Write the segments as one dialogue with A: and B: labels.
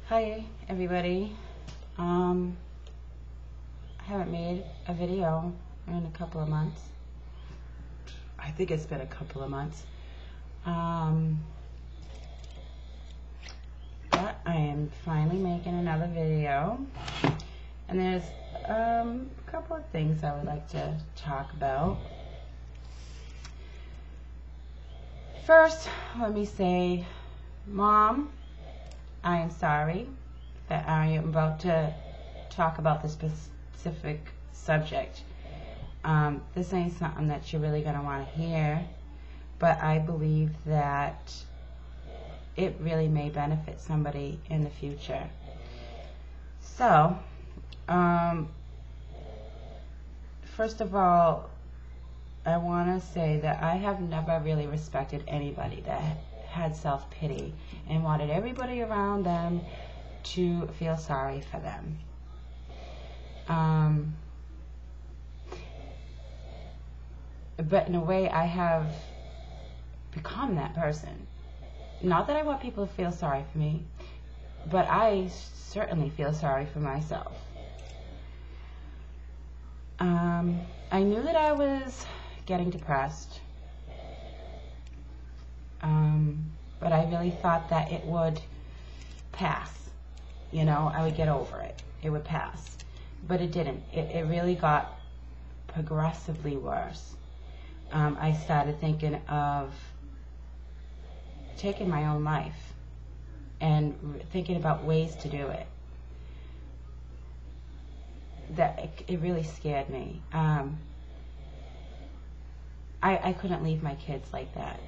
A: Hi everybody. I haven't made a video in a couple of months. I think it's been a couple of months. But I am finally making another video. And there's a couple of things I would like to talk about. First, let me say, Mom, I am sorry that I am about to talk about this specific subject. This ain't something that you're really going to want to hear, but I believe that it really may benefit somebody in the future. So, first of all, I want to say that I have never really respected anybody that had self-pity and wanted everybody around them to feel sorry for them. But in a way, I have become that person. Not that I want people to feel sorry for me, but I certainly feel sorry for myself. I knew that I was getting depressed, but I really thought that it would pass. You know, I would get over it. It would pass. But it didn't. It really got progressively worse. I started thinking of taking my own life and thinking about ways to do it. It really scared me. I couldn't leave my kids like that.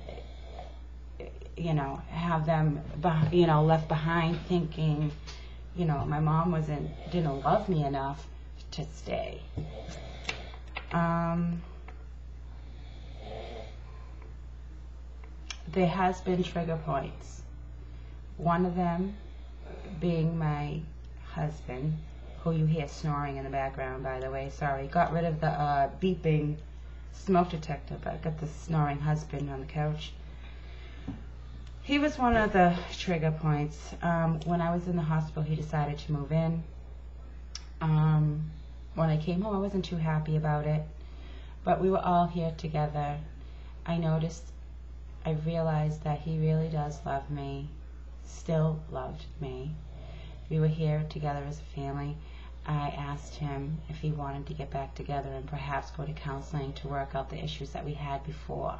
A: You know, have them, left behind thinking, my mom didn't love me enough to stay. There has been trigger points. One of them being my husband, who you hear snoring in the background, by the way. Sorry, got rid of the beeping smoke detector, but I got the snoring husband on the couch. He was one of the trigger points. When I was in the hospital, he decided to move in. When I came home, I wasn't too happy about it, but we were all here together. I realized that he really does love me, still loved me. We were here together as a family. I asked him if he wanted to get back together and perhaps go to counseling to work out the issues that we had before.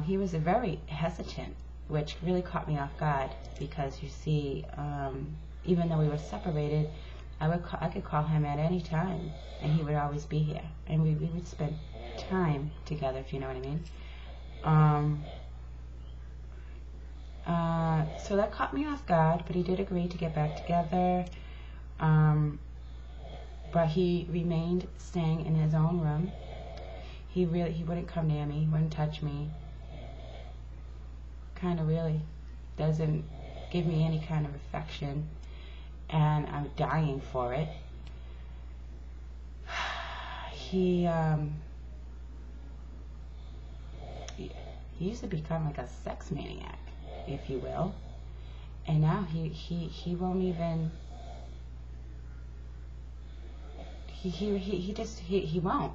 A: He was very hesitant, which really caught me off guard, because you see, even though we were separated, I could call him at any time, and he would always be here, and we would spend time together, if you know what I mean. So that caught me off guard, but he did agree to get back together. But he remained staying in his own room. He wouldn't come near me, wouldn't touch me. Kind of really doesn't give me any kind of affection, and I'm dying for it. He used to become like a sex maniac, if you will, and now he won't even. He won't,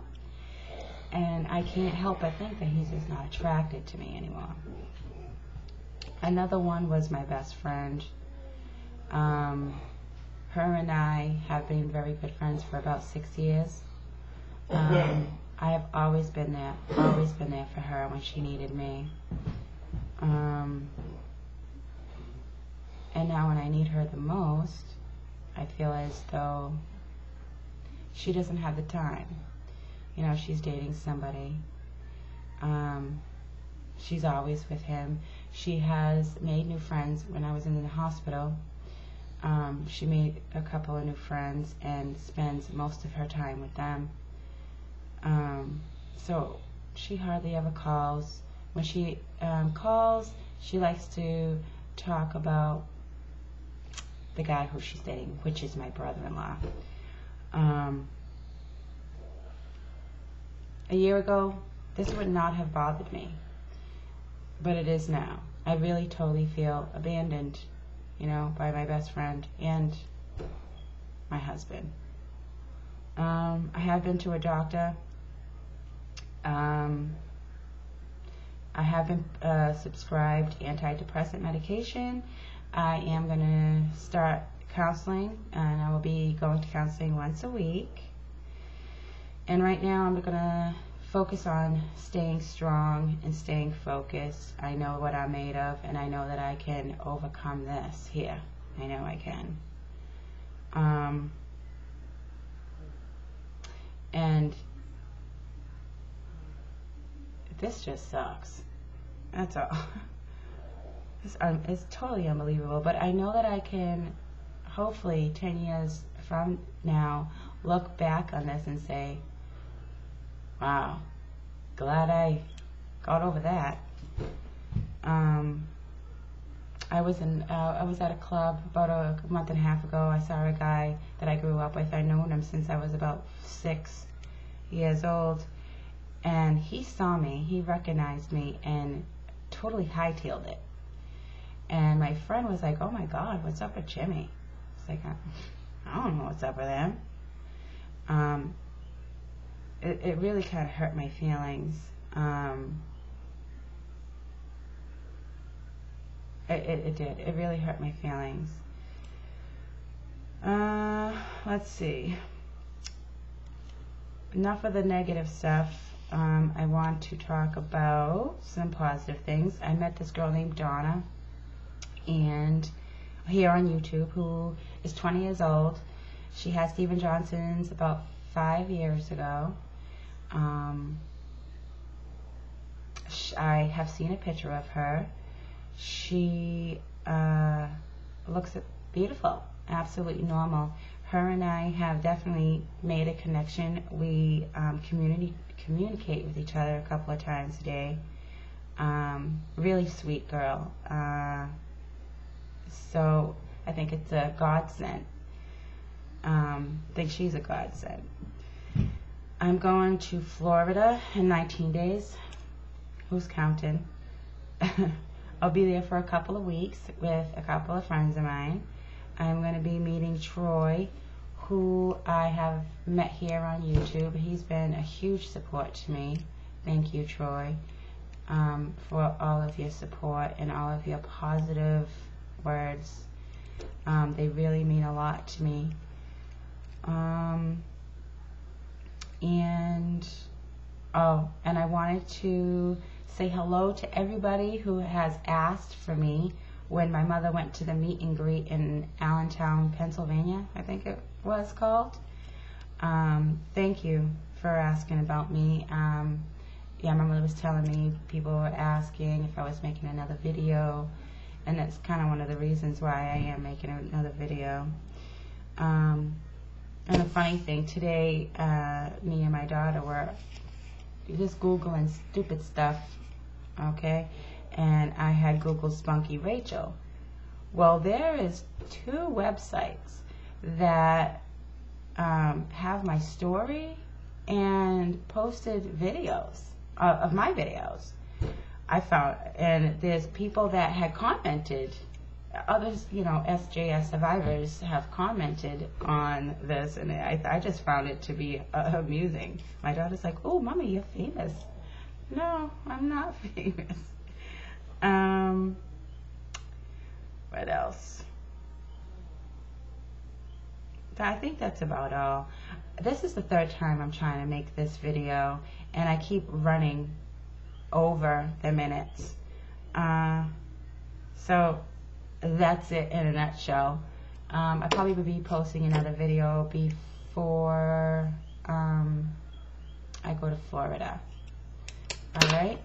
A: and I can't help but think that he's just not attracted to me anymore. Another one was my best friend. Her and I have been very good friends for about 6 years. I have always been there for her when she needed me. And now when I need her the most, I feel as though she doesn't have the time. She's dating somebody. She's always with him. She has made new friends when I was in the hospital. She made a couple of new friends and spends most of her time with them. So she hardly ever calls. When she calls, she likes to talk about the guy who she's dating, which is my brother-in-law. A year ago, this would not have bothered me, but it is now. I really totally feel abandoned you know, by my best friend and my husband. I have been to a doctor. I have been subscribed antidepressant medication. I am going to start counseling, and I will be going to counseling once a week. And right now I'm going to focus on staying strong and staying focused. I know what I'm made of, and I know that I can overcome this here. I know I can. And this just sucks. That's all. It's totally unbelievable. But I know that I can, hopefully 10 years from now, look back on this and say, wow, glad I got over that. I was at a club about a month and a half ago. I saw a guy that I grew up with. I've known him since I was about 6 years old. And he saw me, he recognized me, and totally hightailed it. And my friend was like, oh my God, what's up with Jimmy? It's like, I don't know what's up with him. It really kind of hurt my feelings. It did. It really hurt my feelings. Let's see. Enough of the negative stuff. I want to talk about some positive things. I met this girl named Donna, and here on YouTube, who is 20 years old. She had Steven Johnson's about 5 years ago. I have seen a picture of her. She looks beautiful, absolutely normal. Her and I have definitely made a connection. We communicate with each other a couple of times a day. Really sweet girl. So I think it's a godsend. I think she's a godsend. I'm going to Florida in 19 days. Who's counting? I'll be there for a couple of weeks with a couple of friends of mine. I'm going to be meeting Troy, who I have met here on YouTube. He's been a huge support to me. Thank you, Troy, for all of your support and all of your positive words. They really mean a lot to me. And I wanted to say hello to everybody who has asked for me when my mother went to the meet and greet in Allentown, Pennsylvania, I think it was called. Thank you for asking about me. Yeah, my mother was telling me people were asking if I was making another video, and that's kind of one of the reasons why I am making another video. And the funny thing, today, me and my daughter were just Googling stupid stuff, okay? And I had Googled Spunky Rachel. Well, there is 2 websites that have my story and posted videos of my videos. I found, and there's people that had commented, others, you know, SJS survivors have commented on this, and I just found it to be amusing. My daughter's like, oh, Mommy, you're famous. No, I'm not famous. What else? I think that's about all. This is the 3rd time I'm trying to make this video, and I keep running over the minutes. So that's it in a nutshell. I probably will be posting another video before I go to Florida. Alright?